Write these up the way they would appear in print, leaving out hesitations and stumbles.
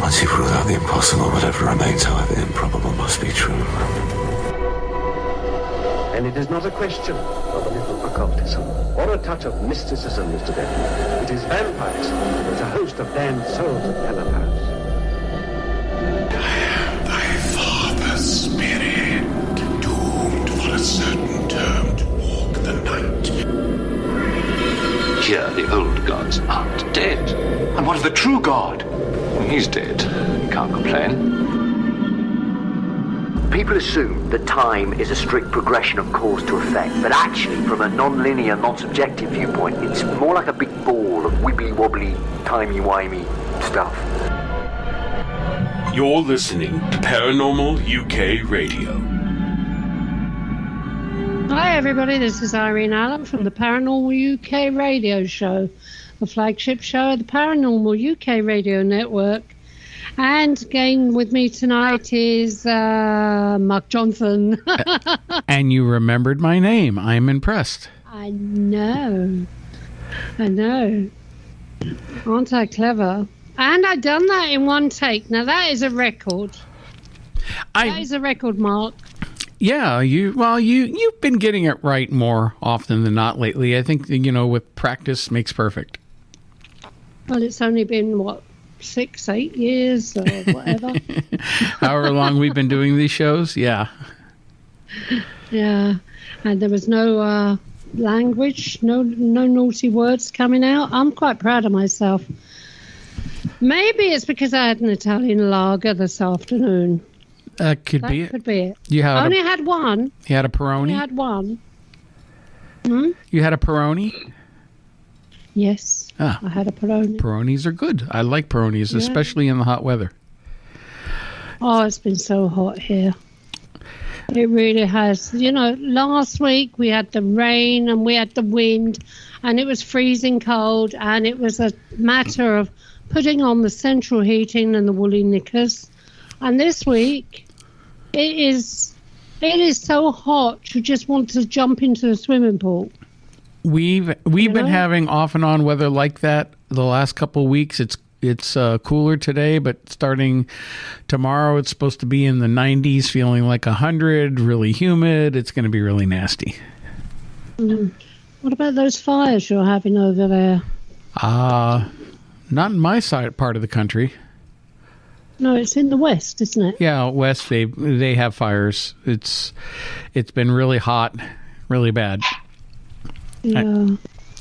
Once you've ruled out the impossible, whatever remains, however improbable, must be true. And it is not a question of a little occultism or a touch of mysticism, Mr. Denton. It is vampires with a host of damned souls at Peloponnese. I am thy father's spirit, doomed for a certain term to walk the night. Here, the old gods aren't dead. And what of the true god? He's dead. You can't complain. People assume that time is a strict progression of cause to effect, but actually, from a non-linear, non-subjective viewpoint, it's more like a big ball of wibbly-wobbly, timey-wimey stuff. You're listening to Paranormal UK Radio. Hi everybody, this is Irene Allen from the Paranormal UK Radio Show, the flagship show of the Paranormal UK Radio Network. And again with me tonight is Mark Johnson. And you remembered my name. I'm impressed. I know. Aren't I clever? And I've done that in one take. Now that is a record. That is a record, Mark. Yeah, you've been getting it right more often than not lately. I think, with practice makes perfect. Well, it's only been, 6-8 years or whatever. However long we've been doing these shows, yeah. Yeah, and there was no language, no naughty words coming out. I'm quite proud of myself. Maybe it's because I had an Italian lager this afternoon. Could be it. Could be it. I only had one. You had a Peroni? I had one. You had a Peroni? Yes, I had a Peroni. Peronis are good. I like Peronis, especially in the hot weather. Oh, it's been so hot here. It really has. Last week we had the rain and we had the wind and it was freezing cold and it was a matter of putting on the central heating and the woolly knickers. And this week it is so hot you just want to jump into the swimming pool. We've been having off and on weather like that the last couple of weeks. It's cooler today, but starting tomorrow, it's supposed to be in the 90s, feeling like 100, really humid. It's going to be really nasty. What about those fires you're having over there? Not in my part of the country. No, it's in the west, isn't it? Yeah, west they have fires. It's been really hot, really bad. Yeah.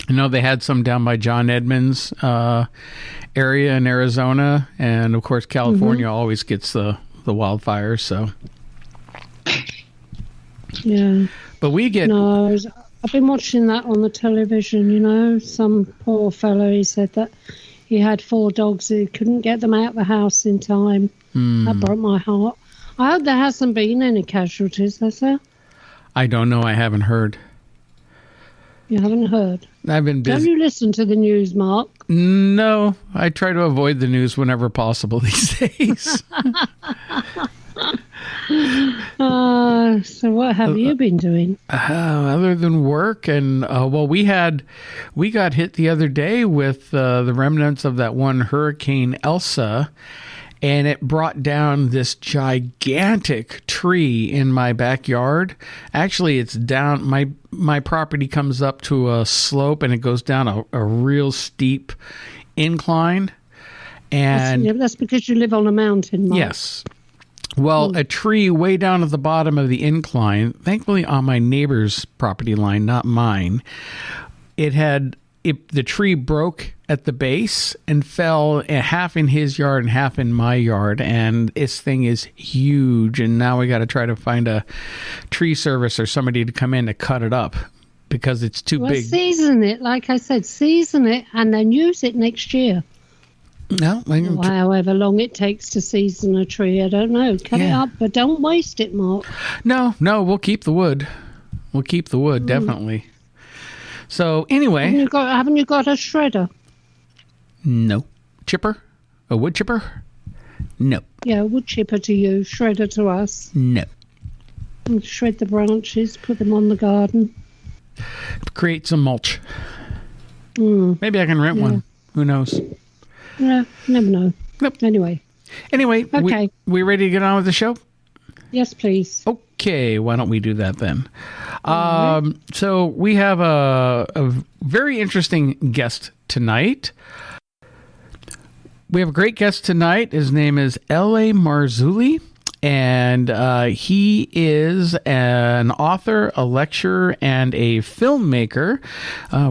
I know they had some down by John Edmonds area in Arizona, and of course California always gets the wildfires. So yeah, but we get. No, I've been watching that on the television. Some poor fellow. He said that he had 4 dogs. He couldn't get them out of the house in time. That broke my heart. I hope there hasn't been any casualties, has there? I don't know. I haven't heard. You haven't heard? I've been busy. Don't you listen to the news, Mark? No, I try to avoid the news whenever possible these days. So what have you been doing? Other than work and, we got hit the other day with the remnants of that one Hurricane Elsa, and it brought down this gigantic tree in my backyard. Actually, it's down, my property comes up to a slope and it goes down a real steep incline. And that's because you live on a mountain, Mark. Yes. Well, a tree way down at the bottom of the incline, thankfully on my neighbor's property line, not mine, the tree broke at the base and fell half in his yard and half in my yard, and this thing is huge, and now we got to try to find a tree service or somebody to come in to cut it up because it's too big. Season it, like I said, season it and then use it next year. No, however long it takes to season a tree, I don't know. Cut it up, but don't waste it, Mark. No, we'll keep the wood. Definitely. So anyway, haven't you got a shredder? No. Chipper? A wood chipper? No. Yeah, a wood chipper to you, shredder to us. No. And shred the branches, put them on the garden. Create some mulch. Maybe I can rent one. Who knows? Yeah, never know. Nope. Anyway, Anyway, Okay. we ready to get on with the show? Yes, please. Okay, why don't we do that then? right. So we have a very interesting guest tonight. We have a great guest tonight. His name is L.A. Marzulli, and he is an author, a lecturer, and a filmmaker,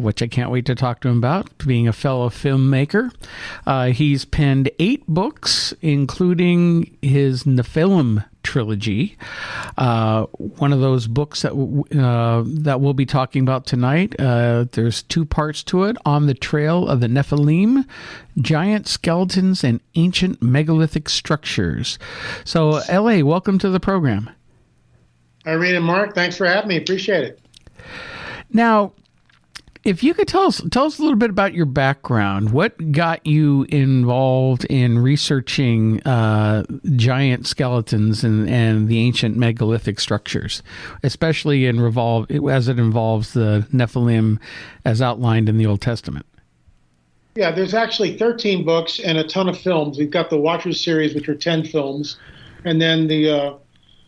which I can't wait to talk to him about, being a fellow filmmaker. He's penned 8 books, including his Nephillim trilogy. One of those books that we'll be talking about tonight. There's 2 parts to it: On the Trail of the Nephillim, Giant Skeletons and Ancient Megalithic Structures. So, L.A., welcome to the program. Irene and Mark, thanks for having me. Appreciate it. Now, if you could tell us a little bit about your background. What got you involved in researching giant skeletons and the ancient megalithic structures, especially as it involves the Nephilim as outlined in the Old Testament? Yeah, there's actually 13 books and a ton of films. We've got the Watchers series, which are 10 films, and then the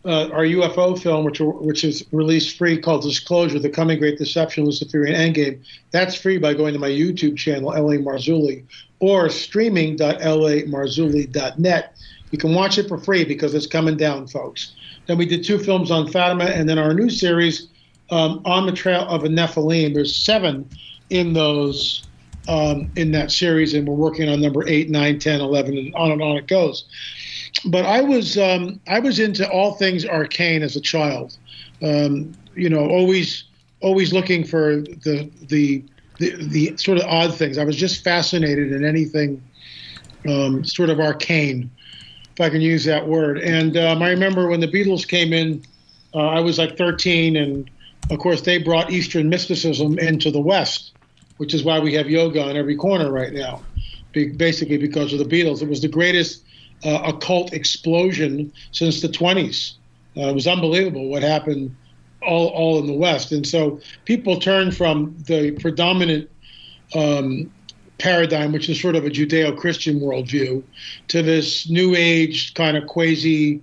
our UFO film, which is released free, called Disclosure: The Coming Great Deception, Luciferian Endgame. That's free by going to my YouTube channel, L.A. Marzulli, or streaming.lamarzulli.net. You can watch it for free because it's coming down, folks. Then we did 2 films on Fatima, and then our new series, On the Trail of a Nephilim. There's 7 in those in that series, and we're working on number 8, 9, 10, 11, and on it goes. But I was into all things arcane as a child. Always looking for the sort of odd things. I was just fascinated in anything sort of arcane, if I can use that word. And I remember when the Beatles came in, I was like 13, and of course they brought Eastern mysticism into the West, which is why we have yoga on every corner right now, basically because of the Beatles. It was the greatest occult explosion since the 20s. It was unbelievable what happened all in the West. And so people turned from the predominant paradigm, which is sort of a Judeo-Christian worldview, to this new age kind of quasi-occult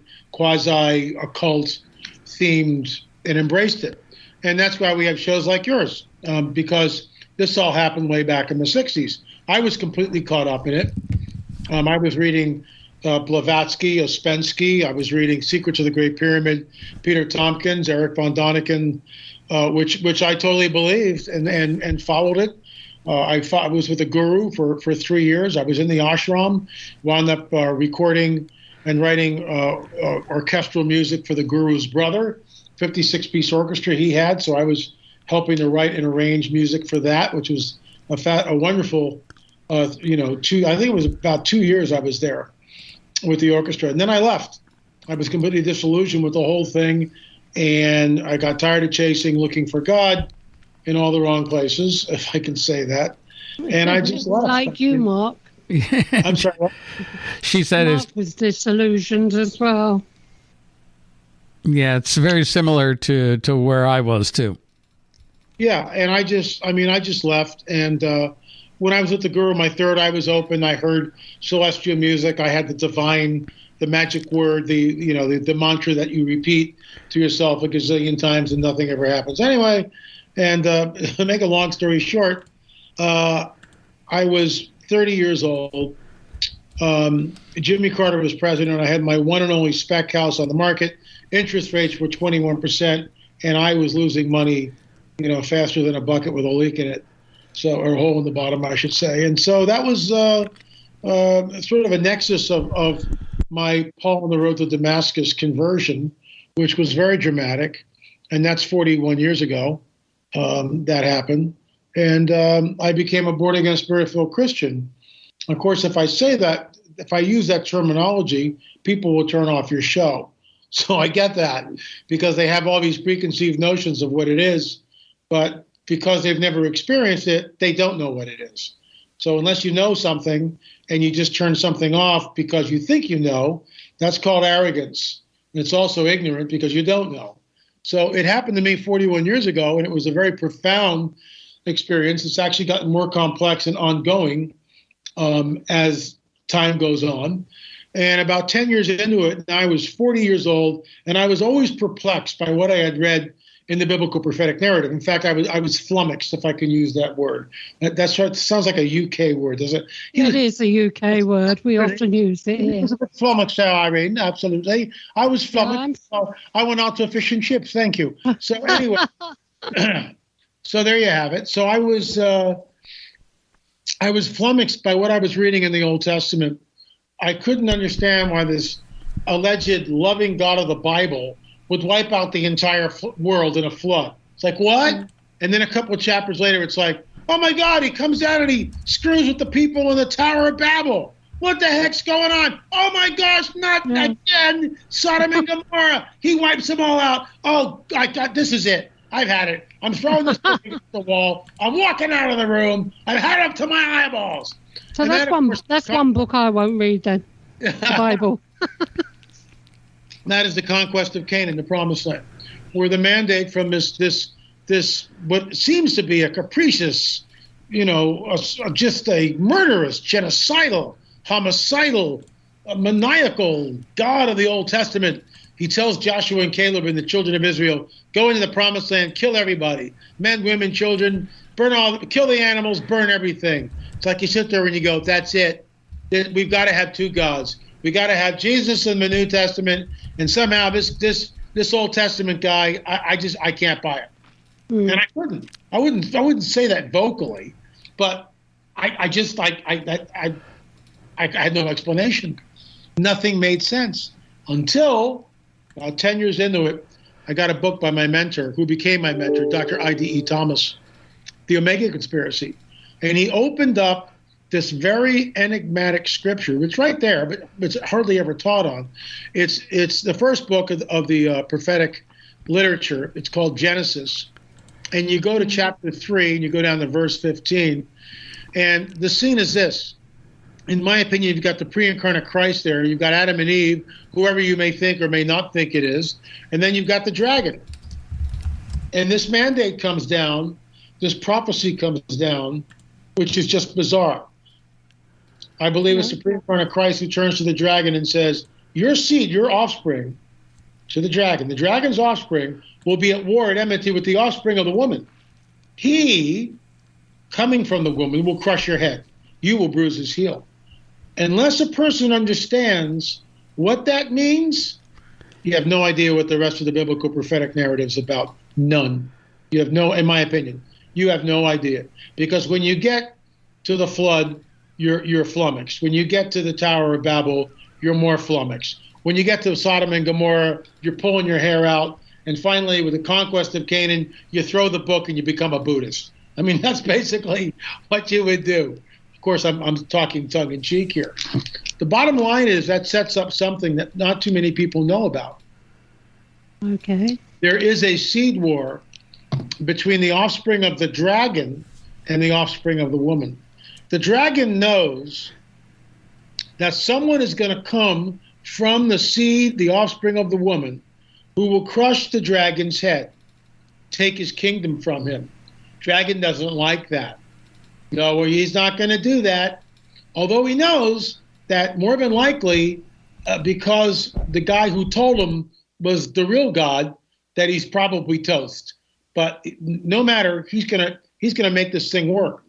themed, and embraced it. And that's why we have shows like yours, because this all happened way back in the 60s. I was completely caught up in it. I was reading Blavatsky, Ouspensky. I was reading Secrets of the Great Pyramid, Peter Tompkins, Eric von Däniken, which I totally believed and followed it. I was with a guru for 3 years. I was in the ashram, wound up recording and writing orchestral music for the guru's brother, 56-piece orchestra he had. So I was helping to write and arrange music for that, which was a wonderful, I think it was about 2 years I was there with the orchestra. And then I left. I was completely disillusioned with the whole thing, and I got tired of looking for God in all the wrong places, if I can say that. And I just left. Like you, Mark. I'm sorry. What? She said Mark was disillusioned as well. Yeah, it's very similar to where I was too. Yeah, and I just left. And when I was with the guru, my third eye was open. I heard celestial music. I had the divine, the magic word, the mantra that you repeat to yourself a gazillion times and nothing ever happens. Anyway, and to make a long story short, I was 30 years old. Jimmy Carter was president. I had my one and only spec house on the market. Interest rates were 21%, and I was losing money, faster than a bucket with a leak in it, or a hole in the bottom, I should say. And so that was sort of a nexus of my Paul on the Road to Damascus conversion, which was very dramatic, and that's 41 years ago that happened. And I became a born-again, spirit-filled Christian. Of course, if I use that terminology, people will turn off your show. So I get that, because they have all these preconceived notions of what it is, but because they've never experienced it, they don't know what it is. So unless you know something and you just turn something off because you think you know, that's called arrogance. And it's also ignorant because you don't know. So it happened to me 41 years ago, and it was a very profound experience. It's actually gotten more complex and ongoing as time goes on. And about 10 years into it, I was 40 years old, and I was always perplexed by what I had read in the biblical prophetic narrative. In fact, I was flummoxed, if I can use that word. That's right. It sounds like a UK word, does it? It is a UK word. We often use it here. Flummoxed, Irene, absolutely. I was flummoxed. I went out to fish and chips. Thank you. So anyway, so there you have it. So I was flummoxed by what I was reading in the Old Testament. I couldn't understand why this alleged loving God of the Bible would wipe out the entire world in a flood. It's like, what? And then a couple of chapters later, it's like, oh my God, he comes down and he screws with the people in the Tower of Babel. What the heck's going on? Oh my gosh, not again. Sodom and Gomorrah. He wipes them all out. Oh, this is it. I've had it. I'm throwing this thing against the wall. I'm walking out of the room. I've had it up to my eyeballs. So that's one book I won't read then. The Bible. That is the conquest of Canaan, the promised land, where the mandate from this what seems to be a capricious, just a murderous, genocidal, homicidal, maniacal God of the Old Testament. He tells Joshua and Caleb and the children of Israel, go into the promised land, kill everybody, men, women, children, kill the animals, burn everything. It's like you sit there and you go, that's it. We've got to have two gods. We got to have Jesus in the New Testament, and somehow this Old Testament guy, I can't buy it, and I couldn't. I wouldn't say that vocally, but I had no explanation. Nothing made sense until 10 years into it, I got a book by my mentor, who became my mentor, Dr. I.D.E. Thomas, The Omega Conspiracy, and he opened up this very enigmatic scripture. It's right there, but it's hardly ever taught on. It's the first book of the prophetic literature. It's called Genesis. And you go to chapter 3, and you go down to verse 15. And the scene is this. In my opinion, you've got the pre-incarnate Christ there. You've got Adam and Eve, whoever you may think or may not think it is. And then you've got the dragon. And this mandate comes down. This prophecy comes down, which is just bizarre. I believe it's the pre-incarnate Christ who turns to the dragon and says, your seed, your offspring, to the dragon. The dragon's offspring will be at war and enmity with the offspring of the woman. He, coming from the woman, will crush your head. You will bruise his heel. Unless a person understands what that means, you have no idea what the rest of the biblical prophetic narrative is about. None. You have no, in my opinion, you have no idea. Because when you get to the flood, you're flummoxed. When you get to the Tower of Babel, you're more flummoxed. When you get to Sodom and Gomorrah, you're pulling your hair out. And finally, with the conquest of Canaan, you throw the book and you become a Buddhist. I mean, that's basically what you would do. Of course, I'm talking tongue-in-cheek here. The bottom line is that sets up something that not too many people know about. Okay. There is a seed war between the offspring of the dragon and the offspring of the woman. The dragon knows that someone is going to come from the seed, the offspring of the woman, who will crush the dragon's head, take his kingdom from him. Dragon doesn't like that. No, well, he's not going to do that. Although he knows that more than likely, because the guy who told him was the real God, that he's probably toast. But no matter, he's gonna make this thing work.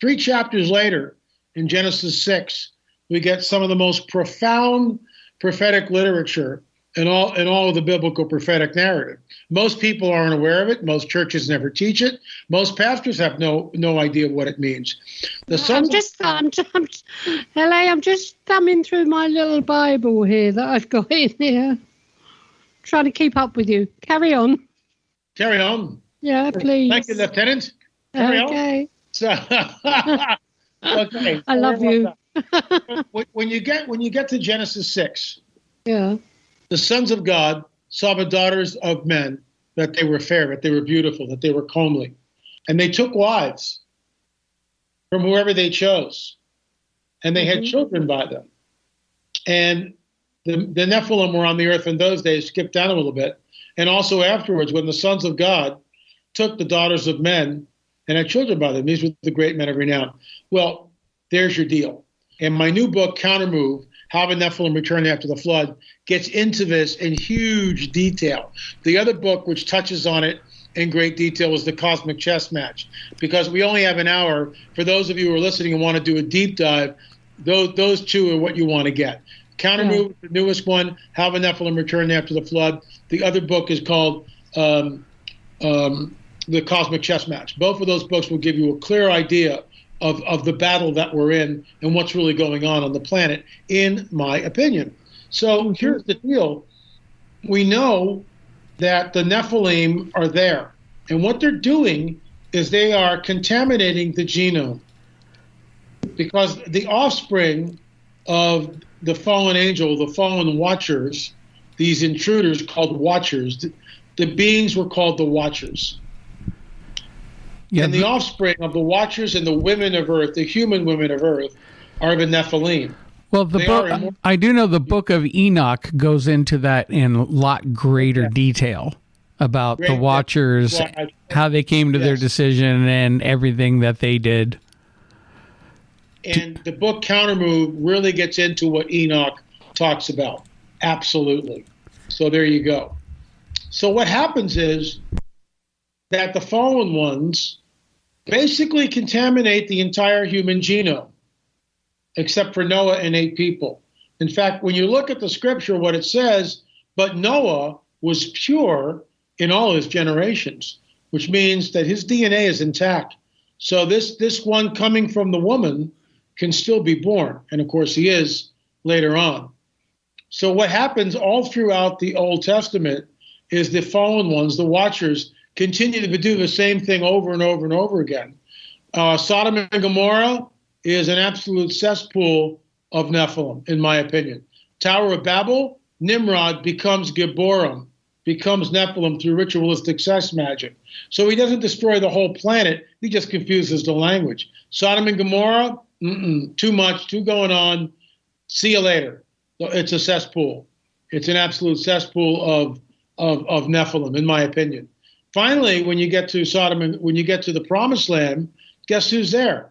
3 chapters later, in Genesis 6, we get some of the most profound prophetic literature in all of the biblical prophetic narrative. Most people aren't aware of it. Most churches never teach it. Most pastors have no idea what it means. I'm just thumbing through my little Bible here that I've got in here, trying to keep up with you. Carry on. Carry on. Yeah, please. Thank you, Lieutenant. Carry okay. On. So, okay. I love you. When you get to Genesis 6, yeah, the sons of God saw the daughters of men, that they were fair, that they were beautiful, that they were comely. And they took wives from whoever they chose. And they had children by them. And the Nephillim were on the earth in those days, skip down a little bit. And also afterwards, when the sons of God took the daughters of men and had children by them, these were the great men of renown. Well, there's your deal. And my new book, Countermove, How the Nephilim Returned After the Flood, gets into this in huge detail. The other book, which touches on it in great detail, was The Cosmic Chess Match. Because we only have an hour, for those of you who are listening and want to do a deep dive, those two are what you want to get. Countermove, the newest one, How the Nephilim Returned After the Flood. The other book is called The Cosmic Chess Match. Both of those books will give you a clear idea of the battle that we're in and what's really going on the planet, in my opinion. So here's the deal. We know that the Nephilim are there. And what they're doing is they are contaminating the genome. Because the offspring of the fallen angel, the fallen watchers, these intruders called watchers, the beings were called the watchers. Yeah, and the offspring of the watchers and the women of earth, the human women of earth, are the Nephilim. Well, I do know the Book of Enoch goes into that in a lot greater detail about the watchers, how they came to their decision and everything that they did. And the book Countermove really gets into what Enoch talks about. Absolutely. So there you go. So what happens is that the fallen ones basically contaminate the entire human genome, except for Noah and 8 people. In fact, when you look at the scripture, what it says, but Noah was pure in all his generations, which means that his DNA is intact. So this one coming from the woman can still be born. And of course he is later on. So what happens all throughout the Old Testament is the fallen ones, the watchers, continue to do the same thing over and over and over again. Sodom and Gomorrah is an absolute cesspool of Nephilim, in my opinion. Tower of Babel, Nimrod becomes Gibborim, becomes Nephilim through ritualistic sex magic. So he doesn't destroy the whole planet, he just confuses the language. Sodom and Gomorrah, too much, too going on, see you later. It's a cesspool. It's an absolute cesspool of Nephilim, in my opinion. Finally, when you get to Sodom and when you get to the Promised Land, guess who's there?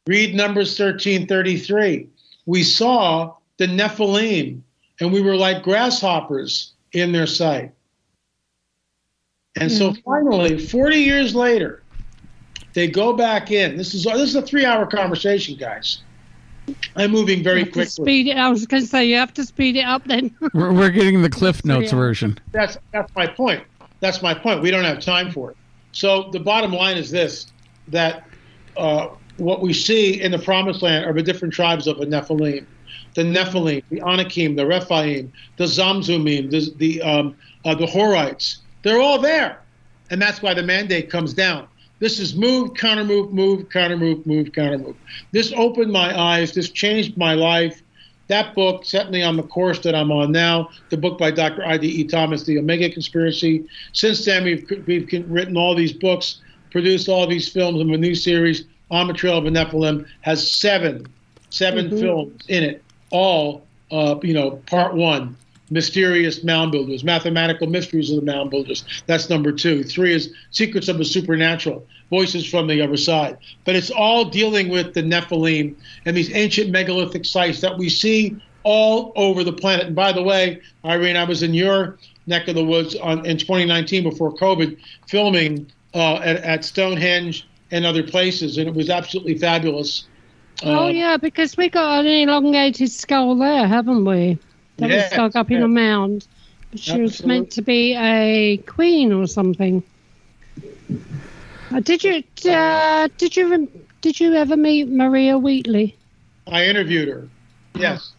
Read Numbers 13:33. We saw the Nephilim, and we were like grasshoppers in their sight. And so finally, 40 years later, they go back in. This is a 3-hour conversation, guys. I'm moving very quickly. Speed it. I was going to say you have to speed it up. Then we're getting the Cliff Notes version. That's my point. That's my point. We don't have time for it. So the bottom line is this: that what we see in the Promised Land are the different tribes of the Nephilim. The Nephilim, the Anakim, the Rephaim, the Zamzumim, the Horites. They're all there. And that's why the mandate comes down. This is move, counter-move, move, counter-move, move, counter-move. This opened my eyes. This changed my life. That book set me on the course that I'm on now, the book by Dr. I.D.E. Thomas, The Omega Conspiracy. Since then, we've written all these books, produced all these films, and a new series, On the Trail of the Nephilim, has seven films in it, all, part 1, Mysterious Mound Builders, Mathematical Mysteries of the Mound Builders. That's number 2. 3 is Secrets of the Supernatural, Voices from the Other Side. But it's all dealing with the Nephilim and these ancient megalithic sites that we see all over the planet. And by the way, Irene, I was in your neck of the woods in 2019 before COVID, filming at Stonehenge and other places, and it was absolutely fabulous. Yeah, because we got an elongated skull there, haven't we? That was dug up in a mound. She was meant to be a queen or something. Did you ever meet Maria Wheatley? I interviewed her. Yes,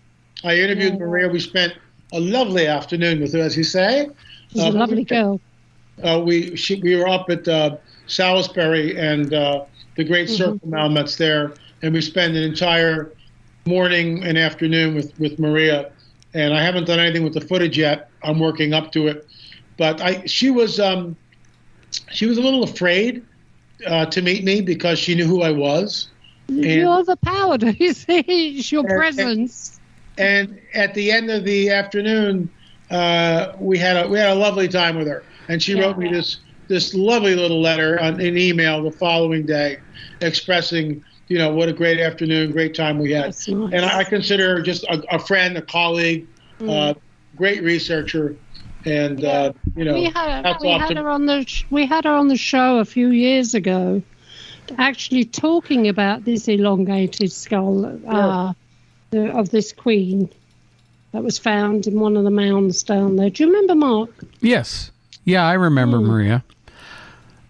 I interviewed Maria. We spent a lovely afternoon with her, as you say. She's a lovely girl. We were up at Salisbury and the Great Circle Mound that's there, and we spent an entire morning and afternoon with Maria. And I haven't done anything with the footage yet. I'm working up to it, but she was a little afraid to meet me because she knew who I was. You're the power, you see. It's your presence. And at the end of the afternoon, we had a lovely time with her. And she wrote me this this lovely little letter on an email the following day, expressing, what a great afternoon, great time we had. That's nice. And I consider her just a friend, a colleague, great researcher, and we had her on the show a few years ago, actually talking about this elongated skull of this queen that was found in one of the mounds down there. Do you remember, Mark? Yes. Yeah, I remember, Maria.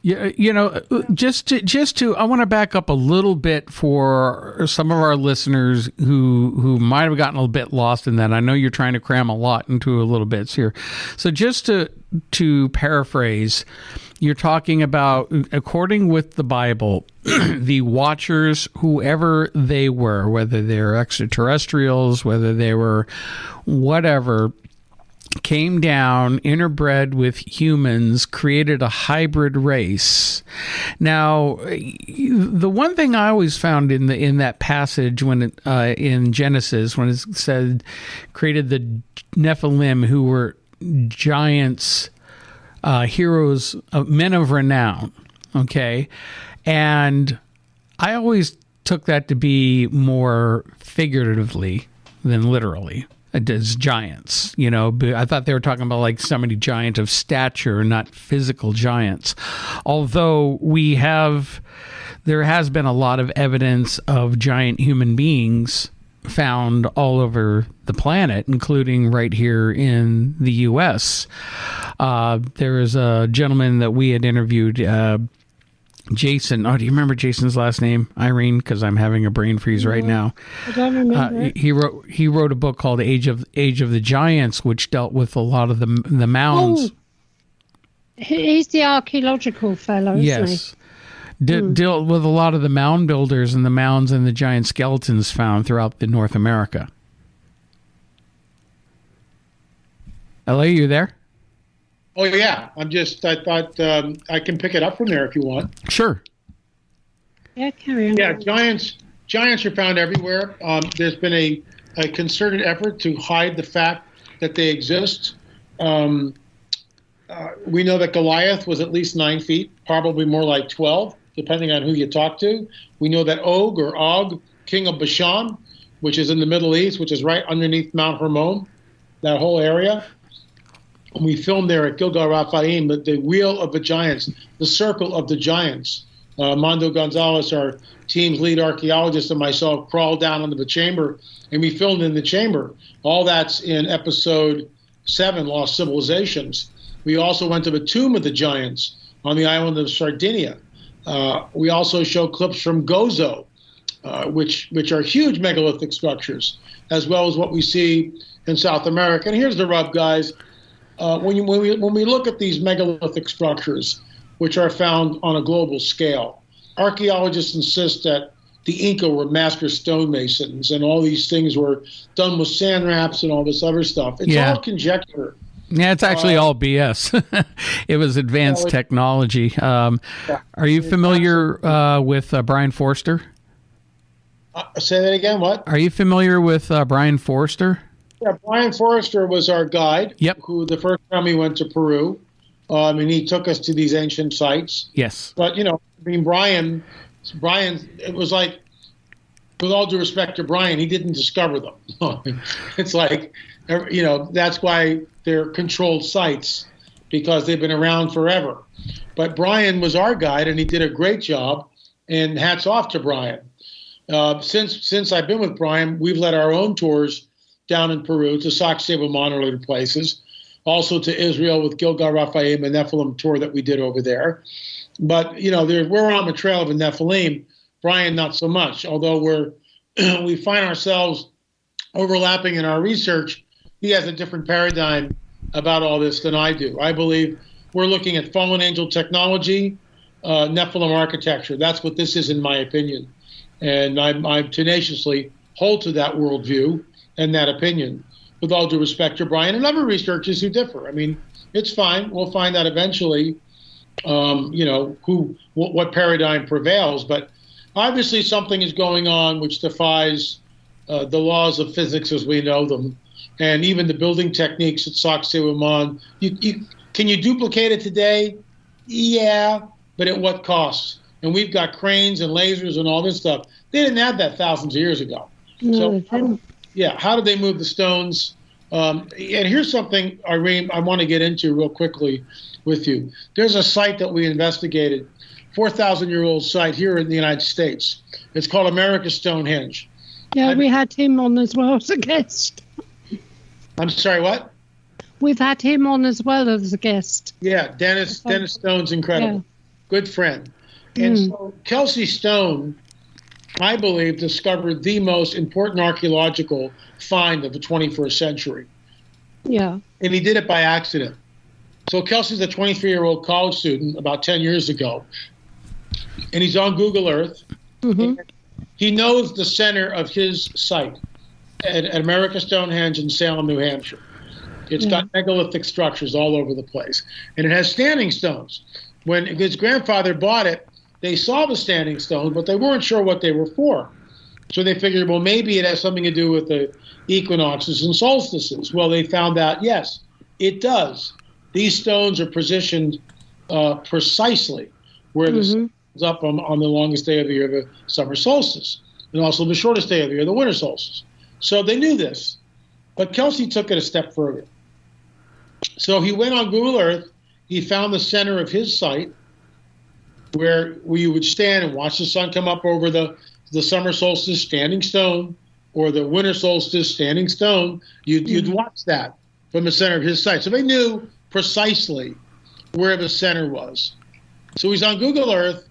Yeah, just to, I want to back up a little bit for some of our listeners who might have gotten a bit lost in that. I know you're trying to cram a lot into a little bits here. So just to paraphrase, you're talking about, according with the Bible, the Watchers, whoever they were, whether they're extraterrestrials, whether they were whatever, came down, interbred with humans, created a hybrid race. Now, the one thing I always found in that passage when in Genesis, when it said created the Nephillim, who were giants, heroes, men of renown. Okay, and I always took that to be more figuratively than literally. As giants, I thought they were talking about like somebody giant of stature, not physical giants. Although there has been a lot of evidence of giant human beings found all over the planet, including right here in the U.S. There is a gentleman that we had interviewed, Jason. Oh, do you remember Jason's last name? Irene, because I'm having a brain freeze right now. I don't remember. He wrote a book called Age of the Giants, which dealt with a lot of the mounds. Oh, he's the archaeological fellow, isn't he? Dealt with a lot of the mound builders and the mounds and the giant skeletons found throughout the North America. Hello, you there? Oh, yeah. I thought I can pick it up from there if you want. Sure. Yeah, carry on. Yeah, giants are found everywhere. There's been a concerted effort to hide the fact that they exist. We know that Goliath was at least 9 feet, probably more like 12, depending on who you talk to. We know that Og, king of Bashan, which is in the Middle East, which is right underneath Mount Hermon, that whole area. We filmed there at Gilgal Raphaim, the Wheel of the Giants, the Circle of the Giants. Mondo Gonzalez, our team's lead archaeologist, and myself crawled down into the chamber, and we filmed in the chamber. All that's in episode 7, Lost Civilizations. We also went to the Tomb of the Giants on the island of Sardinia. We also show clips from Gozo, which are huge megalithic structures, as well as what we see in South America. And here's the rub, guys. When we look at these megalithic structures, which are found on a global scale, archaeologists insist that the Inca were master stonemasons and all these things were done with sand wraps and all this other stuff. It's all conjecture. Yeah, it's actually all BS. It was advanced technology. Are you familiar with Brian Forster? Say that again, what? Are you familiar with Brian Forster? Yeah, Brian Forrester was our guide. Yep. Who the first time we went to Peru, and he took us to these ancient sites. Yes. But Brian, it was like, with all due respect to Brian, he didn't discover them. It's like, that's why they're controlled sites, because they've been around forever. But Brian was our guide, and he did a great job. And hats off to Brian. Since I've been with Brian, we've led our own tours down in Peru to Sacsayhuaman and other places, also to Israel with Gilgal Raphaim, a Nephilim tour that we did over there. But we're on the trail of a Nephilim. Brian, not so much. Although we find ourselves overlapping in our research, he has a different paradigm about all this than I do. I believe we're looking at fallen angel technology, Nephilim architecture. That's what this is, in my opinion, and I tenaciously hold to that worldview and that opinion, with all due respect to Brian and other researchers who differ. I mean, it's fine. We'll find out eventually, what paradigm prevails. But obviously something is going on which defies the laws of physics as we know them, and even the building techniques at Sacsayhuaman. Can you duplicate it today? Yeah, but at what cost? And we've got cranes and lasers and all this stuff. They didn't have that thousands of years ago. No, how did they move the stones? And here's something, Irene, I want to get into real quickly with you. There's a site that we investigated, 4,000-year-old site here in the United States. It's called America's Stonehenge. Yeah, we had him on as well as a guest. I'm sorry, what? We've had him on as well as a guest. Yeah, Dennis Stone's incredible. Yeah. Good friend. And so Kelsey Stone, I believe, discovered the most important archaeological find of the 21st century. Yeah. And he did it by accident. So Kelsey's a 23-year-old college student about 10 years ago. And he's on Google Earth. Mm-hmm. He knows the center of his site at America Stonehenge in Salem, New Hampshire. It's got megalithic structures all over the place. And it has standing stones. When his grandfather bought it, they saw the standing stones, but they weren't sure what they were for. So they figured, well, maybe it has something to do with the equinoxes and solstices. Well, they found out, yes, it does. These stones are positioned precisely where the sun is up on the longest day of the year, the summer solstice, and also the shortest day of the year, the winter solstice. So they knew this. But Kelsey took it a step further. So he went on Google Earth. He found the center of his site where you would stand and watch the sun come up over the summer solstice, standing stone, or the winter solstice, standing stone. You'd watch that from the center of his site. So they knew precisely where the center was. So he's on Google Earth,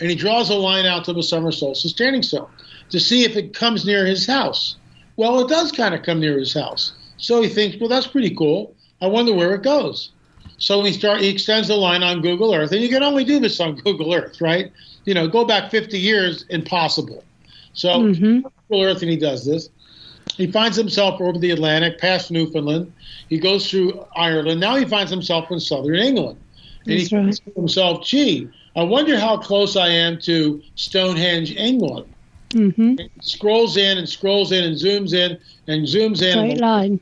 and he draws a line out to the summer solstice standing stone to see if it comes near his house. Well, it does kind of come near his house. So he thinks, well, that's pretty cool. I wonder where it goes. So he extends the line on Google Earth, and you can only do this on Google Earth, right? You know, go back 50 years, impossible. So Google Earth, and he does this. He finds himself over the Atlantic, past Newfoundland. He goes through Ireland. Now he finds himself in southern England. And he thinks to himself, gee, I wonder how close I am to Stonehenge, England. Mm-hmm. He scrolls in and scrolls in and zooms in and zooms in. Straight line.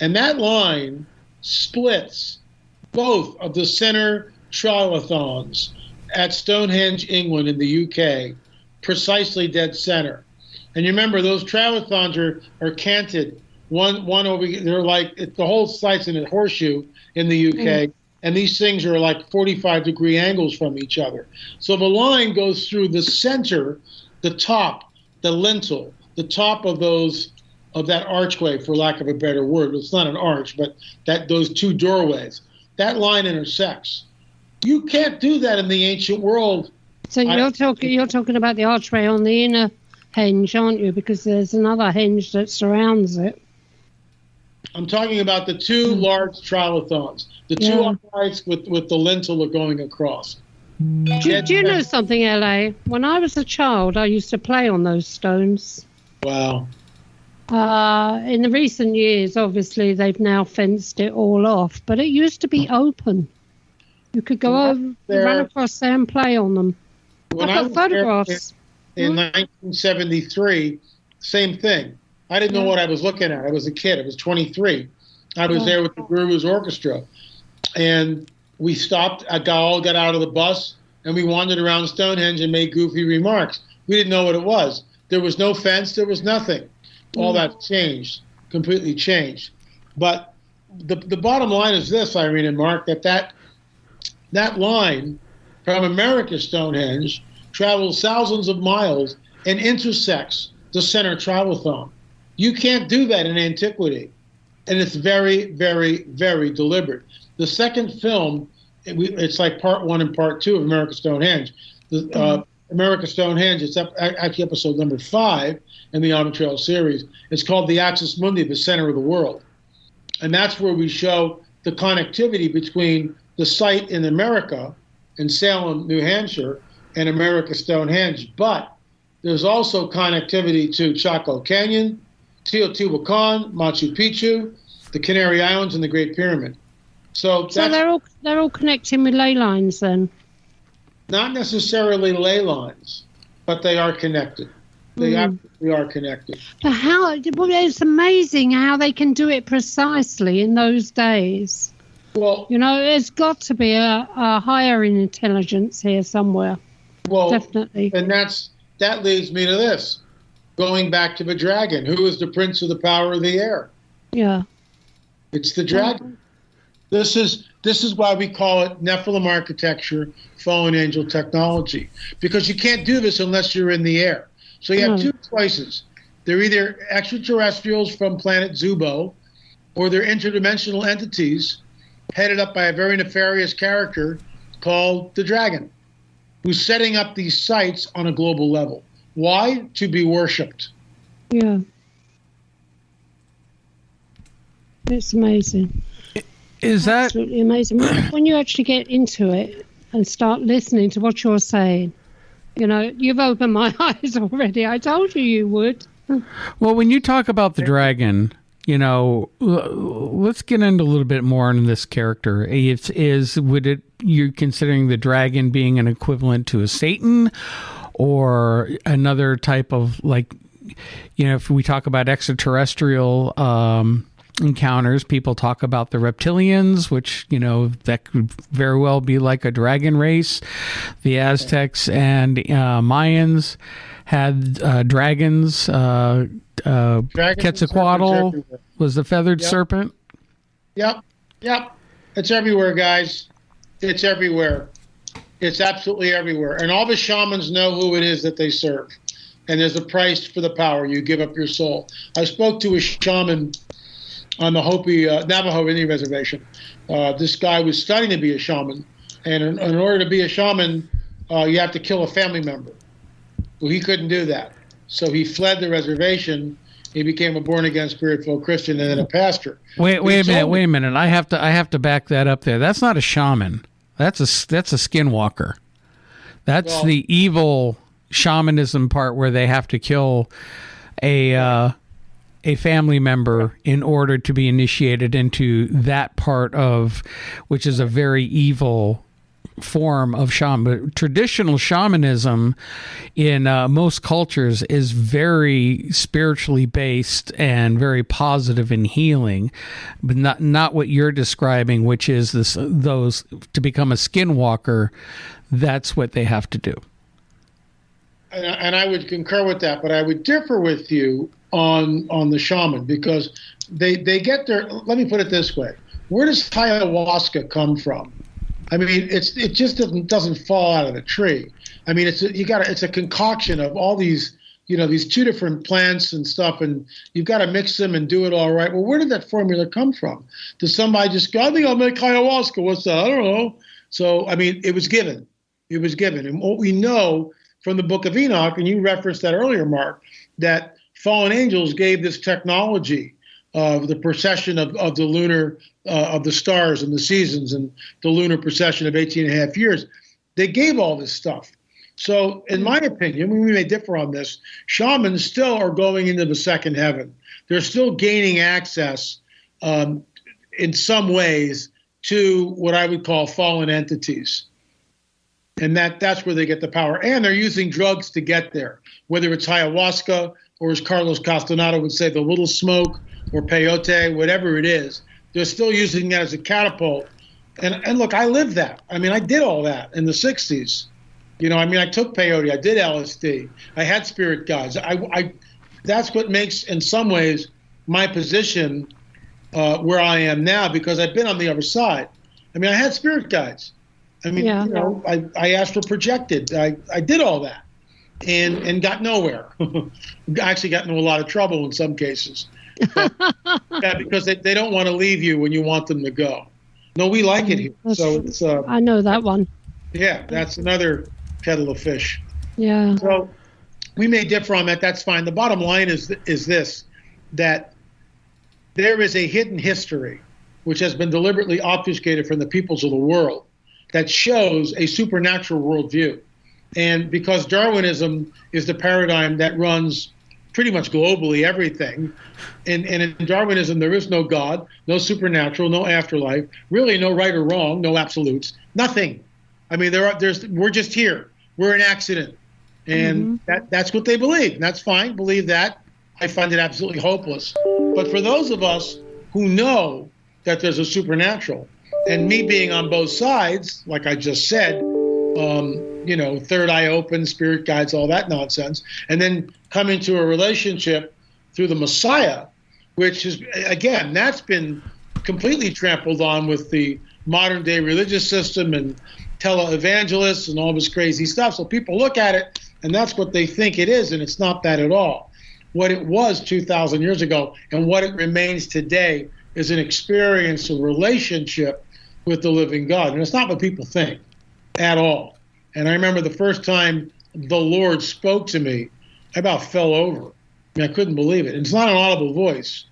And that line splits both of the center trilithons at Stonehenge, England in the UK, precisely dead center. And you remember those trilithons are canted, one over. They're like the whole site's in a horseshoe in the UK, and these things are like 45-degree angles from each other. So the line goes through the center, the top, the lintel, the top of that archway, for lack of a better word. It's not an arch, but those two doorways. That line intersects. You can't do that in the ancient world. So you're talking about the archway on the inner henge, aren't you? Because there's another henge that surrounds it. I'm talking about the two large trilithons, the two uprights with the lintel going across. Do you know something, L.A.? When I was a child, I used to play on those stones. Wow. In the recent years, obviously, they've now fenced it all off, but it used to be open. You could go over, run across there and play on them. When I got photographs. In 1973, same thing. I didn't know what I was looking at. I was a kid. I was 23. I was there with the Guru's Orchestra. And we stopped. I all got out of the bus, and we wandered around Stonehenge and made goofy remarks. We didn't know what it was. There was no fence. There was nothing. All that changed, completely changed. But the bottom line is this, Irene and Mark, that line from America's Stonehenge travels thousands of miles and intersects the center trilithon. You can't do that in antiquity. And it's very, very, very deliberate. The second film, it's like part 1 and part 2 of America Stonehenge. America Stonehenge, it's actually episode number 5 in the On Trail series. It's called The Axis Mundi, the center of the world. And that's where we show the connectivity between the site in America, in Salem, New Hampshire, and America Stonehenge. But there's also connectivity to Chaco Canyon, Teotihuacan, Machu Picchu, the Canary Islands, and the Great Pyramid. So they're all connecting with ley lines then? Not necessarily ley lines, but they are connected. They absolutely are connected. But it's amazing how they can do it precisely in those days. Well, there's got to be a higher intelligence here somewhere. Well, definitely. And that leads me to this. Going back to the dragon, who is the prince of the power of the air? Yeah. It's the dragon. This is why we call it Nephillim architecture, fallen angel technology, because you can't do this unless you're in the air. So you have two choices. They're either extraterrestrials from planet Zubo, or they're interdimensional entities headed up by a very nefarious character called the dragon, who's setting up these sites on a global level. Why? To be worshipped. Yeah. It's amazing. Is that absolutely amazing? When you actually get into it and start listening to what you're saying, you've opened my eyes already. I told you would. Well, when you talk about the dragon, let's get into a little bit more on this character. You're considering the dragon being an equivalent to a Satan, or another type of, like, if we talk about extraterrestrial encounters, people talk about the reptilians, which that could very well be like a dragon race. The Aztecs and Mayans had dragons. Quetzalcoatl was the feathered serpent. Yep. It's everywhere, guys. It's everywhere. It's absolutely everywhere. And all the shamans know who it is that they serve. And there's a price for the power. You give up your soul. I spoke to a shaman on the Hopi Navajo Indian Reservation. This guy was studying to be a shaman. And in order to be a shaman, you have to kill a family member. Well, he couldn't do that. So he fled the reservation. He became a born-again, spirit-filled Christian and then a pastor. Wait a minute. I have to back that up there. That's not a shaman. That's a skinwalker. That's the evil shamanism part where they have to kill a family member in order to be initiated into that part of, which is a very evil form of shaman. Traditional shamanism in most cultures is very spiritually based and very positive in healing, but not what you're describing, which is those to become a skinwalker. That's what they have to do. And I would concur with that, but I would differ with you on the shaman, because they get their. Let me put it this way: where does ayahuasca come from? I mean, it just doesn't fall out of the tree. I mean, it's a concoction of all these, these two different plants and stuff, and you've got to mix them and do it all right. Well, where did that formula come from? Does somebody just go, I think I'll make ayahuasca? What's that? I don't know. So, I mean, it was given. It was given. And what we know from the Book of Enoch, and you referenced that earlier, Mark, that fallen angels gave this technology of the procession of the lunar, of the stars and the seasons, and the lunar procession of 18 and a half years. They gave all this stuff. So in my opinion, we may differ on this, shamans still are going into the second heaven. They're still gaining access in some ways to what I would call fallen entities. And that's where they get the power. And they're using drugs to get there, whether it's ayahuasca or, as Carlos Castaneda would say, the little smoke, or peyote, whatever it is. They're still using that as a catapult. And look, I lived that. I mean, I did all that in the 60s. I took peyote. I did LSD. I had spirit guides. That's what makes, in some ways, my position where I am now, because I've been on the other side. I mean, I had spirit guides. I mean, I astral projected. I did all that and got nowhere. Actually got into a lot of trouble in some cases. But, because they don't want to leave you when you want them to go. No, we like it here. So it's I know that one. Yeah, that's another kettle of fish. Yeah. So we may differ on that. That's fine. The bottom line is this, that there is a hidden history which has been deliberately obfuscated from the peoples of the world that shows a supernatural worldview. And because Darwinism is the paradigm that runs pretty much globally everything, and in Darwinism there is no God, no supernatural, no afterlife, really no right or wrong, no absolutes, nothing. I mean, we're just here. We're an accident. And that's what they believe. And that's fine. Believe that. I find it absolutely hopeless. But for those of us who know that there's a supernatural, And me being on both sides, like I just said, third eye open, spirit guides, all that nonsense, and then come into a relationship through the Messiah, which is, again, that's been completely trampled on with the modern day religious system and televangelists and all this crazy stuff. So people look at it and that's what they think it is, and it's not that at all. What it was 2,000 years ago and what it remains today is an experience, a relationship with the living God. And it's not what people think at all. And I remember the first time the Lord spoke to me, I about fell over. I couldn't believe it. And it's not an audible voice,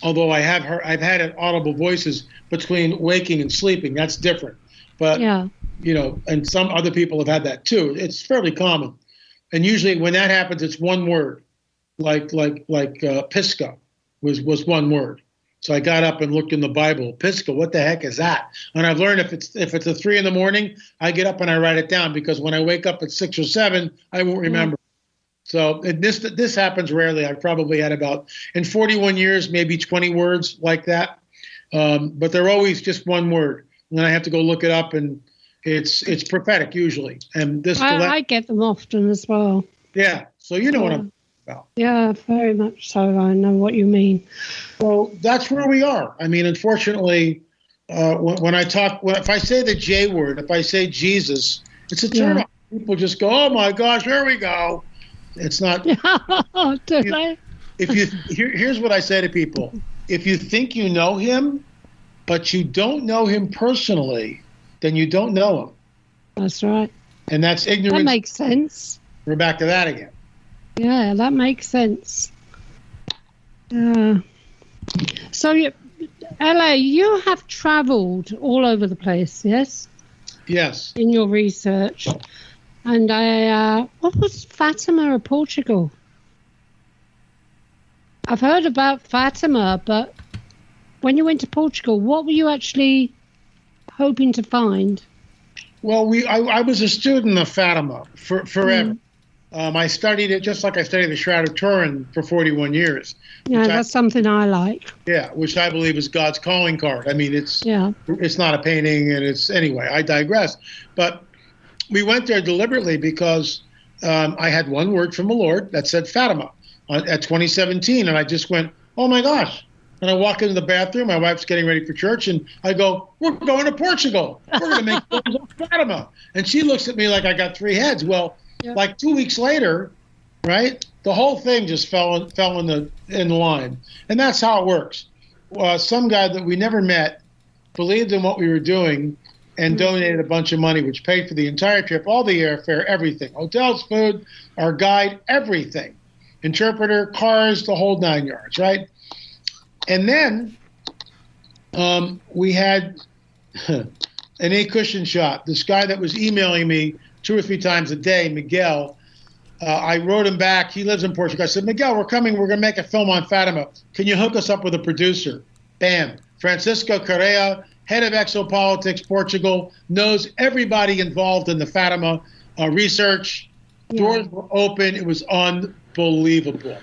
although I've had audible voices between waking and sleeping. That's different. But, and some other people have had that too. It's fairly common. And usually when that happens, it's one word, like Pisca was one word. So I got up and looked in the Bible. Pisca, what the heck is that? And I've learned if it's a 3 a.m, I get up and I write it down, because when I wake up at 6 or 7, I won't remember. So this happens rarely. I've probably had about, in 41 years, maybe 20 words like that. But they're always just one word. And then I have to go look it up, and it's prophetic usually. And this I get them often as well. Yeah. So you know what I'm talking about. Yeah, very much so. I know what you mean. So that's where we are. I mean, unfortunately, when I talk, if I say the J word, if I say Jesus, it's a turn off. People just go, "Oh my gosh, here we go." It's not. Here's what I say to people: if you think you know him, but you don't know him personally, then you don't know him. That's right. And that's ignorance. That makes sense. We're back to that again. Yeah, that makes sense. So, LA, you have traveled all over the place, yes? Yes. In your research. And what was Fatima of Portugal? I've heard about Fatima, but when you went to Portugal, what were you actually hoping to find? Well, I was a student of Fatima forever. I studied it just like I studied the Shroud of Turin for 41 years. Yeah, that's something I like. Yeah, which I believe is God's calling card. I mean, it's not a painting, and anyway, I digress. But we went there deliberately because I had one word from the Lord that said Fatima at 2017, and I just went, oh my gosh. And I walk into the bathroom, my wife's getting ready for church, and I go, we're going to Portugal. We're going to make films on Fatima. And she looks at me like I got 3 heads. Well, like 2 weeks later, right, the whole thing just fell in the line. And that's how it works. Some guy that we never met believed in what we were doing and donated a bunch of money, which paid for the entire trip, all the airfare, everything. Hotels, food, our guide, everything. Interpreter, cars, the whole 9 yards, right? And then we had an A-cushion shot. This guy that was emailing me 2 or 3 times a day, Miguel, I wrote him back. He lives in Portugal. I said, Miguel, we're coming. We're going to make a film on Fatima. Can you hook us up with a producer? Bam. Francisco Correa, head of Exopolitics, Portugal, knows everybody involved in the Fatima research. Doors were open. It was unbelievable.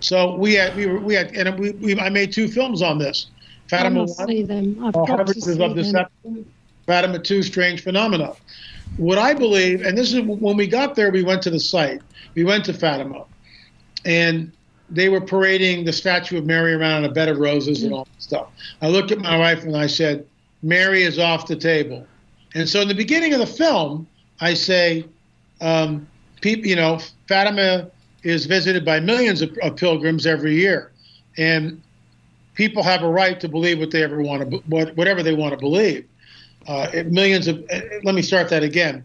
So I made 2 films on this. Fatima 1, Harvesters of Deception, Fatima 2, Strange Phenomena. What I believe, and this is when we got there, we went to the site. We went to Fatima, and they were parading the statue of Mary around on a bed of roses and all that stuff. I looked at my wife and I said, Mary is off the table. And so in the beginning of the film, I say, Fatima is visited by millions of pilgrims every year, and people have a right to believe whatever they want to believe. Let me start that again.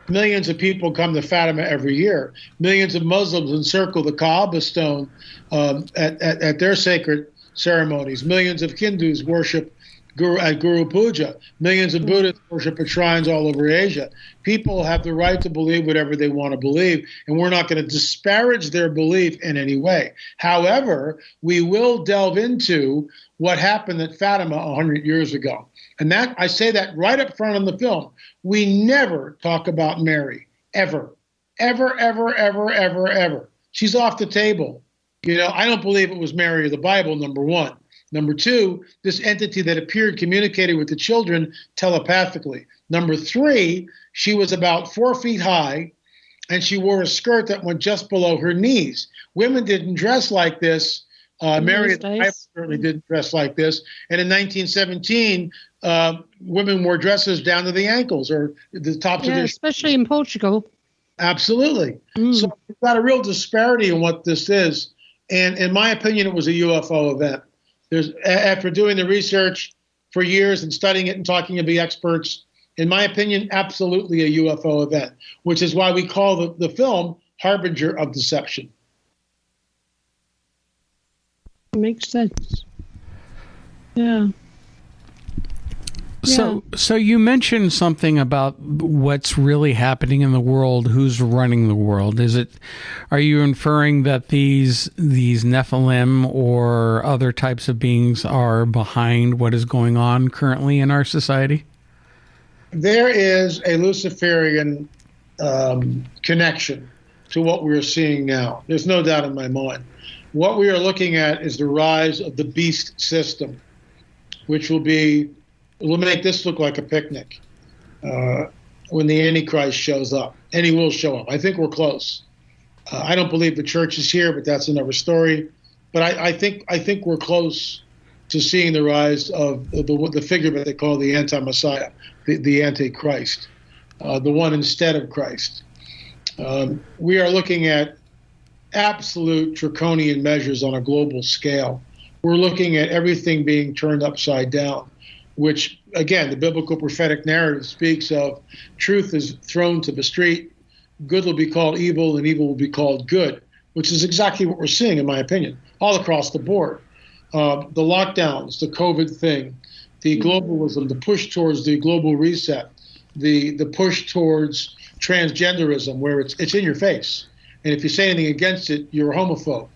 Millions of people come to Fatima every year. Millions of Muslims encircle the Kaaba stone at their sacred ceremonies. Millions of Hindus worship at Guru Puja. Millions of Buddhists worship at shrines all over Asia. People have the right to believe whatever they want to believe, and we're not going to disparage their belief in any way. However, we will delve into what happened at Fatima 100 years ago. And that I say that right up front in the film. We never talk about Mary, ever. Ever, ever, ever, ever, ever. She's off the table. I don't believe it was Mary of the Bible, number one. Number 2, this entity that appeared communicated with the children telepathically. Number 3, she was about 4 feet high, and she wore a skirt that went just below her knees. Women didn't dress like this. Mary certainly didn't dress like this. And in 1917, women wore dresses down to the ankles or the tops of their especially in Portugal. Absolutely. So we've got a real disparity in what this is. And in my opinion, it was a UFO event. After doing the research for years and studying it and talking to the experts, in my opinion, absolutely a UFO event, which is why we call the film Harbinger of Deception. Makes sense. Yeah. So you mentioned something about what's really happening in the world, who's running the world. Are you inferring that these Nephilim or other types of beings are behind what is going on currently in our society? There is a Luciferian connection to what we're seeing now. There's no doubt in my mind. What we are looking at is the rise of the beast system, which will make this look like a picnic when the Antichrist shows up. And he will show up. I think we're close. I don't believe the church is here, but that's another story. But I think we're close to seeing the rise of the figure that they call the anti-Messiah, the Antichrist, the one instead of Christ. We are looking at absolute draconian measures on a global scale. We're looking at everything being turned upside down, which, again, the biblical prophetic narrative speaks of truth is thrown to the street, good will be called evil, and evil will be called good, which is exactly what we're seeing, in my opinion, all across the board. The lockdowns, the COVID thing, the globalism, the push towards the global reset, the push towards transgenderism, where it's in your face. And if you say anything against it, you're a homophobe.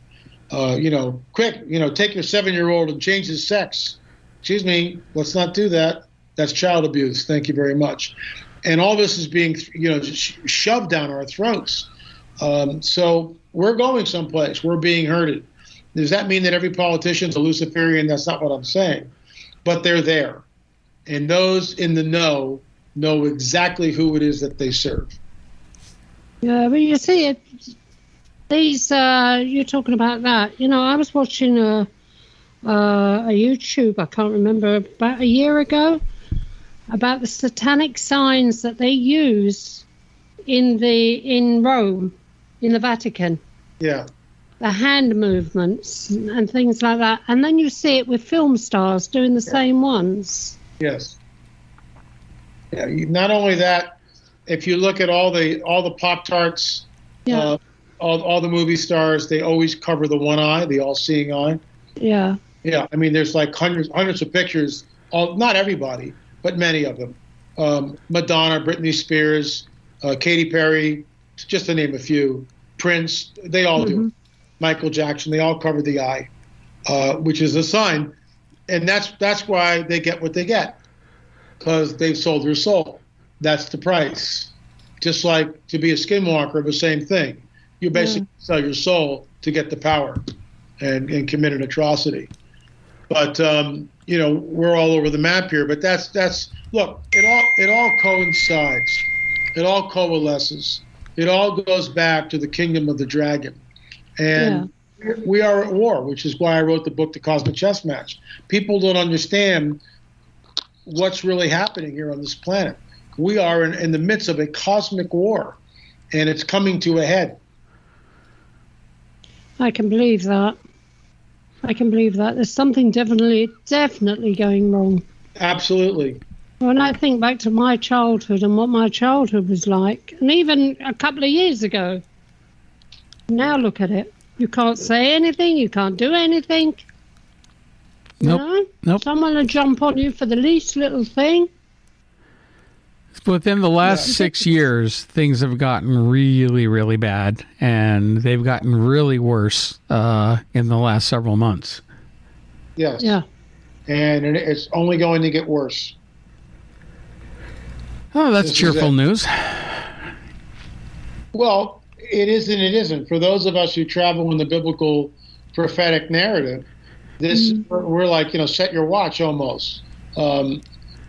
Quick, take your 7-year-old and change his sex. Excuse me, let's not do that. That's child abuse. Thank you very much. And all this is being, shoved down our throats. So we're going someplace. We're being herded. Does that mean that every politician's a Luciferian? That's not what I'm saying. But they're there. And those in the know exactly who it is that they serve. Yeah, but you see, you're talking about that. I was watching a YouTube, I can't remember, about a year ago, about the satanic signs that they use in Rome, in the Vatican. Yeah. The hand movements and things like that. And then you see it with film stars doing the same ones. Yes. Yeah. Not only that, if you look at all the Pop-Tarts, all the movie stars, they always cover the one eye, the all-seeing eye. Yeah. Yeah. I mean, there's like hundreds of pictures. Not everybody, but many of them. Madonna, Britney Spears, Katy Perry, just to name a few. Prince, they all do. Michael Jackson, they all cover the eye, which is a sign. And that's why they get what they get, because they've sold their soul. That's the price. Just like to be a skinwalker, the same thing. You basically sell your soul to get the power and commit an atrocity. But, we're all over the map here. But look, it all coincides. It all coalesces. It all goes back to the kingdom of the dragon. And we are at war, which is why I wrote the book, The Cosmic Chess Match. People don't understand what's really happening here on this planet. We are in the midst of a cosmic war, and it's coming to a head. I can believe that. There's something definitely going wrong. Absolutely. When I think back to my childhood and what my childhood was like, and even a couple of years ago, now look at it. You can't say anything. You can't do anything. Nope. Someone will jump on you for the least little thing. Within the last 6 years, things have gotten really, really bad, and they've gotten really worse in the last several months. Yes. Yeah. And it's only going to get worse. Oh, that's cheerful news. Well, it is and it isn't. For those of us who travel in the biblical prophetic narrative, We're like, set your watch almost.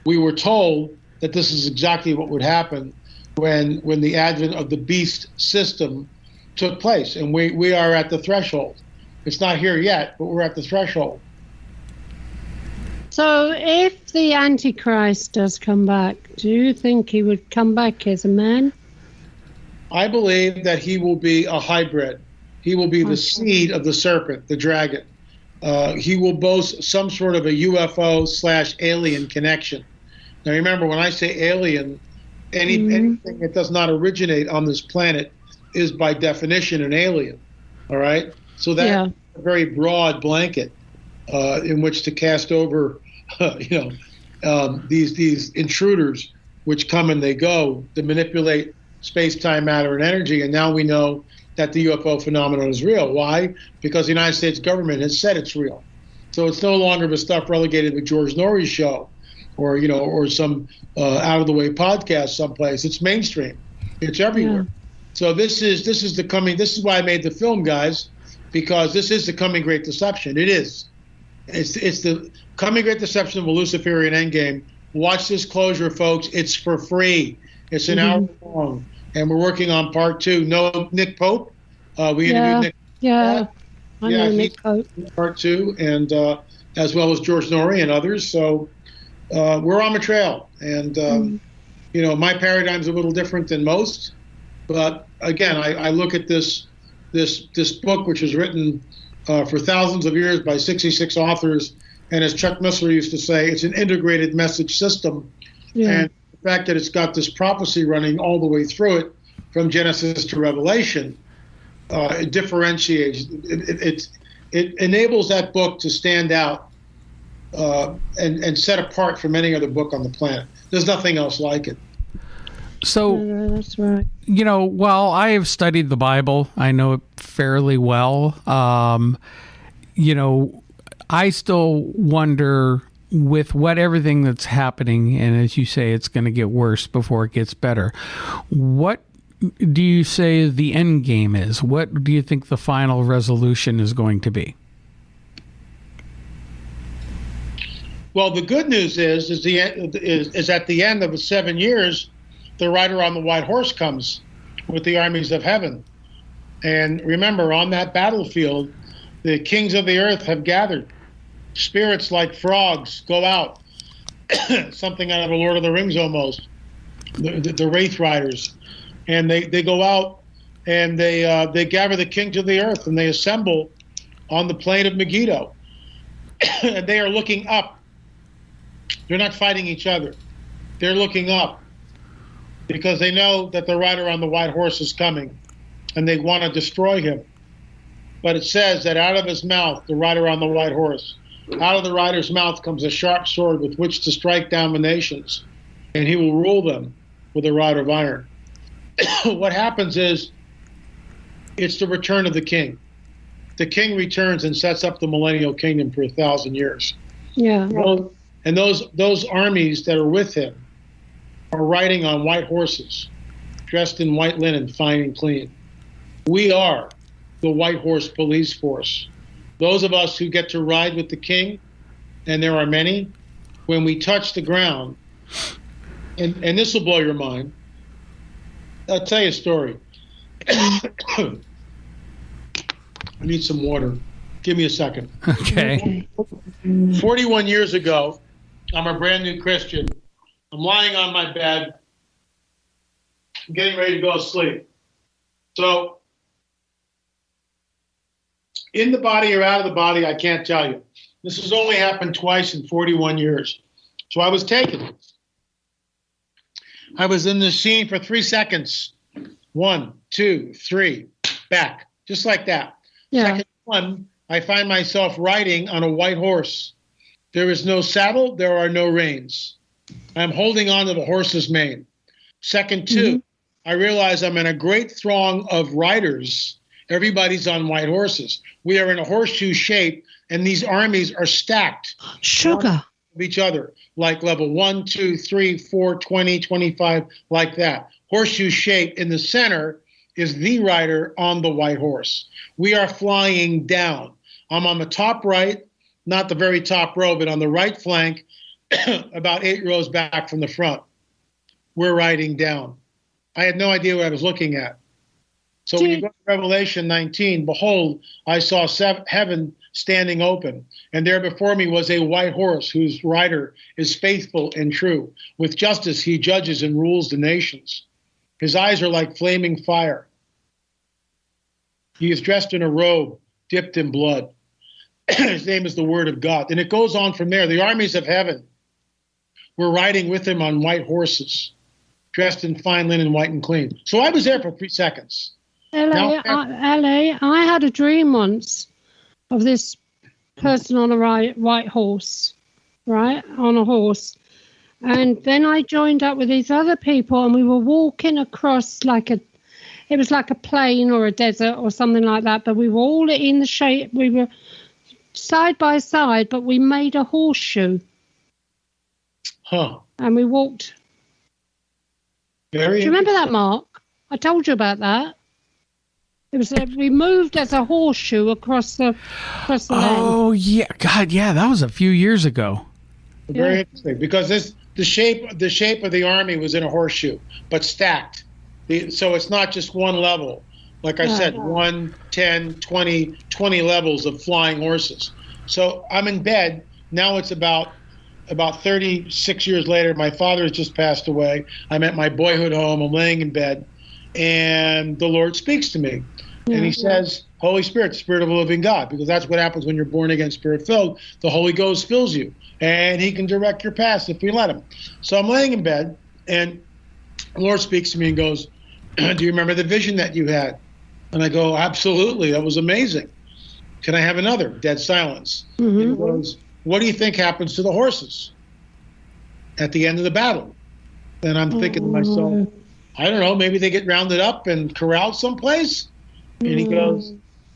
We were told that this is exactly what would happen when the advent of the beast system took place, and we are at the threshold. It's not here yet, but we're at the threshold. So if the Antichrist does come back, do you think he would come back as a man? I believe that he will be a hybrid. He will be the seed of the serpent, the dragon. He will boast some sort of a UFO/alien connection. Now remember, when I say alien, anything that does not originate on this planet is by definition an alien. All right? So that's a very broad blanket in which to cast over these intruders which come and they go to manipulate space, time, matter, and energy. And now we know that the UFO phenomenon is real. Why? Because the United States government has said it's real. So it's no longer the stuff relegated to George Norrie's show or some out-of-the-way podcast someplace. It's mainstream. It's everywhere. So this is why I made the film, guys, because this is the coming great deception. It is. It's the coming great deception of a Luciferian endgame. Watch this closure, folks. It's for free. It's an hour long. And we're working on part 2. No Nick Pope. We interviewed Nick. I know Nick Pope. Part 2, and as well as George Norrie and others. So we're on the trail. And, my paradigm's a little different than most. But, again, I look at this book, which was written for thousands of years by 66 authors. And as Chuck Missler used to say, it's an integrated message system. Yeah. And the fact that it's got this prophecy running all the way through it, from Genesis to Revelation, it differentiates. It enables that book to stand out and set apart from any other book on the planet. There's nothing else like it. So, that's right. While I have studied the Bible, I know it fairly well. I still wonder, with everything that's happening, and as you say, it's going to get worse before it gets better. What do you say the end game is? What do you think the final resolution is going to be? Well, the good news is at the end of the 7 years, the rider on the white horse comes with the armies of heaven. And remember, on that battlefield, the kings of the earth have gathered. Spirits like frogs go out. Something out of the Lord of the Rings almost. The Wraith Riders. And they go out and they gather the kings of the earth and they assemble on the plain of Megiddo. And they are looking up. They're not fighting each other. They're looking up because they know that the rider on the white horse is coming and they want to destroy him. But it says that out of his mouth, the rider on the white horse, out of the rider's mouth comes a sharp sword with which to strike down the nations, and he will rule them with a rod of iron. What happens is it's the return of the king. The king returns and sets up the millennial kingdom for 1,000 years. Yeah. And those armies that are with him are riding on white horses, dressed in white linen, fine and clean. We are the white horse police force. Those of us who get to ride with the king, and there are many, when we touch the ground, and this will blow your mind. I'll tell you a story. I need some water. Give me a second. Okay. 41 years ago, I'm a brand new Christian. I'm lying on my bed, I'm getting ready to go to sleep. So, in the body or out of the body, I can't tell you. This has only happened twice in 41 years. So I was taken. I was in the scene for 3 seconds. 1, 2, 3, back. Just like that. Yeah. Second one, I find myself riding on a white horse. There is no saddle. There are no reins. I'm holding on to the horse's mane. Second two, I realize I'm in a great throng of riders. Everybody's on white horses. We are in a horseshoe shape, and these armies are stacked. Sugar. Of each other, like level 1, 2, 3, 4, 20, 25, like that. Horseshoe shape. In the center is the rider on the white horse. We are flying down. I'm on the top right, not the very top row, but on the right flank, about 8 rows back from the front. We're riding down. I had no idea what I was looking at. So when you go to Revelation 19, behold, I saw heaven standing open, and there before me was a white horse whose rider is faithful and true. With justice he judges and rules the nations. His eyes are like flaming fire. He is dressed in a robe dipped in blood. His name is the Word of God. And it goes on from there. The armies of heaven were riding with him on white horses, dressed in fine linen, white and clean. So I was there for 3 seconds. LA, I had a dream once of this person on a white horse, right, on a horse. And then I joined up with these other people, and we were walking across it was like a plain or a desert or something like that, but we were all in the shape, we were side by side, but we made a horseshoe. Huh. And we walked. Do you remember that, Mark? I told you about that. It was we moved as a horseshoe across the land. Oh yeah, God, yeah, that was a few years ago. Very interesting, because the shape of the army was in a horseshoe, but stacked. So it's not just one level. Like I said, 1, 10, 20 levels of flying horses. So I'm in bed. Now it's about 36 years later. My father has just passed away. I'm at my boyhood home. I'm laying in bed, and the Lord speaks to me. And he says, Holy Spirit, the Spirit of the living God, because that's what happens when you're born again, Spirit-filled. The Holy Ghost fills you, and he can direct your path if we let him. So I'm laying in bed, and the Lord speaks to me and goes, do you remember the vision that you had? And I go, absolutely, that was amazing. Can I have another? Dead silence. Mm-hmm. And he goes, what do you think happens to the horses at the end of the battle? And I'm thinking to myself, I don't know, maybe they get rounded up and corralled someplace? And he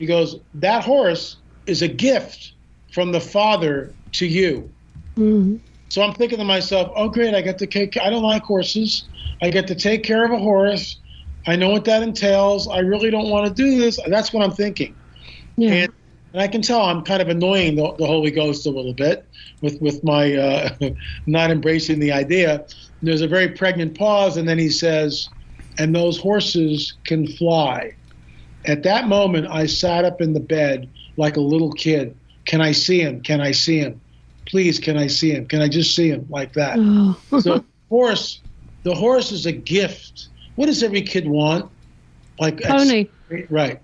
goes, that horse is a gift from the Father to you. Mm-hmm. So I'm thinking to myself, oh, great, I don't like horses. I get to take care of a horse. I know what that entails. I really don't want to do this. That's what I'm thinking. Yeah. And I can tell I'm kind of annoying the Holy Ghost a little bit with my not embracing the idea. There's a very pregnant pause, and then he says, and those horses can fly. At that moment, I sat up in the bed like a little kid. Can I see him? Can I see him? Please, can I see him? Can I just see him like that? Oh. So the horse is a gift. What does every kid want? Like pony. Right.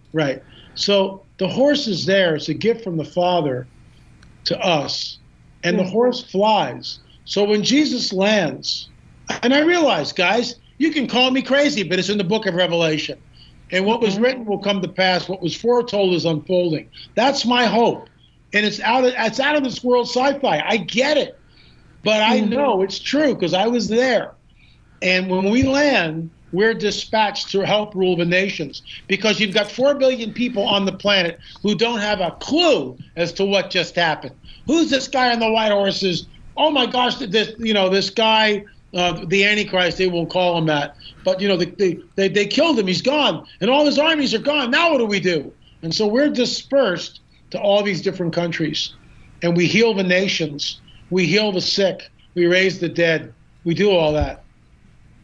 So the horse is there. It's a gift from the Father to us. And the horse flies. So when Jesus lands, and I realize, guys, you can call me crazy, but it's in the book of Revelation. And what was written will come to pass. What was foretold is unfolding. That's my hope. And it's out of this world sci-fi. I get it. But I know it's true because I was there. And when we land, we're dispatched to help rule the nations, because you've got 4 billion people on the planet who don't have a clue as to what just happened. Who's this guy on the white horses? Oh my gosh, this guy, the Antichrist, they won't call him that. But they killed him. He's gone, and all his armies are gone. Now what do we do? And so we're dispersed to all these different countries, and we heal the nations. We heal the sick. We raise the dead. We do all that.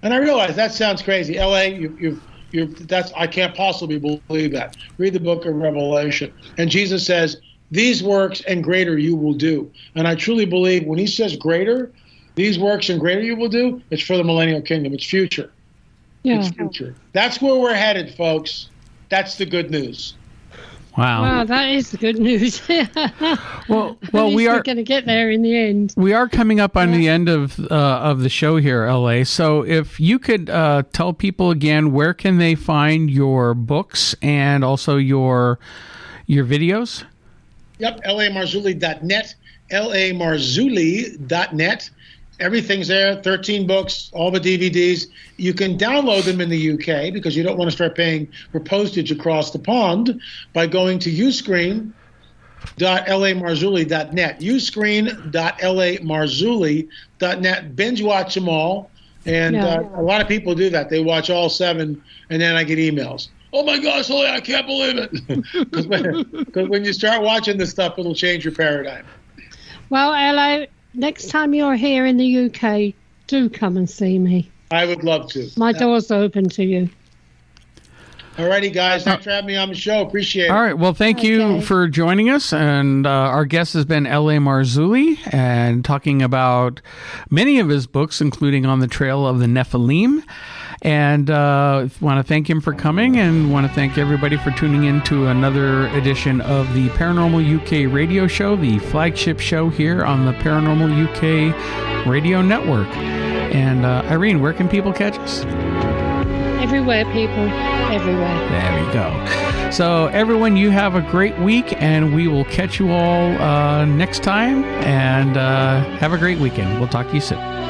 And I realize that sounds crazy. L.A., I can't possibly believe that. Read the book of Revelation. And Jesus says, these works and greater you will do. And I truly believe when he says greater, these works and greater you will do, it's for the millennial kingdom. It's future. Yeah. It's future. That's where we're headed, folks. That's the good news. Wow, that is the good news. well, we are going to get there in the end. We are coming up on the end of the show here, LA. So if you could tell people again, where can they find your books and also your videos? Yep, lamarzulli.net, lamarzulli.net. Everything's there, 13 books, all the DVDs. You can download them in the UK because you don't want to start paying for postage across the pond by going to uscreen.lamarzulli.net, uscreen.lamarzulli.net. Binge watch them all. And a lot of people do that. They watch all 7, and then I get emails. Oh, my gosh, I can't believe it. Because when you start watching this stuff, it'll change your paradigm. Well, LA, next time you're here in the UK, do come and see me. I would love to. My door's open to you. All righty, guys. Thanks for having me on the show. Appreciate it. All right. Well, thank you for joining us. And our guest has been L.A. Marzulli, and talking about many of his books, including On the Trail of the Nephillim. And want to thank him for coming, and want to thank everybody for tuning in to another edition of the Paranormal UK radio show, the flagship show here on the Paranormal UK radio network. And Irene, where can people catch us? Everywhere, people. Everywhere. There we go. So, everyone, you have a great week, and we will catch you all next time. And have a great weekend. We'll talk to you soon.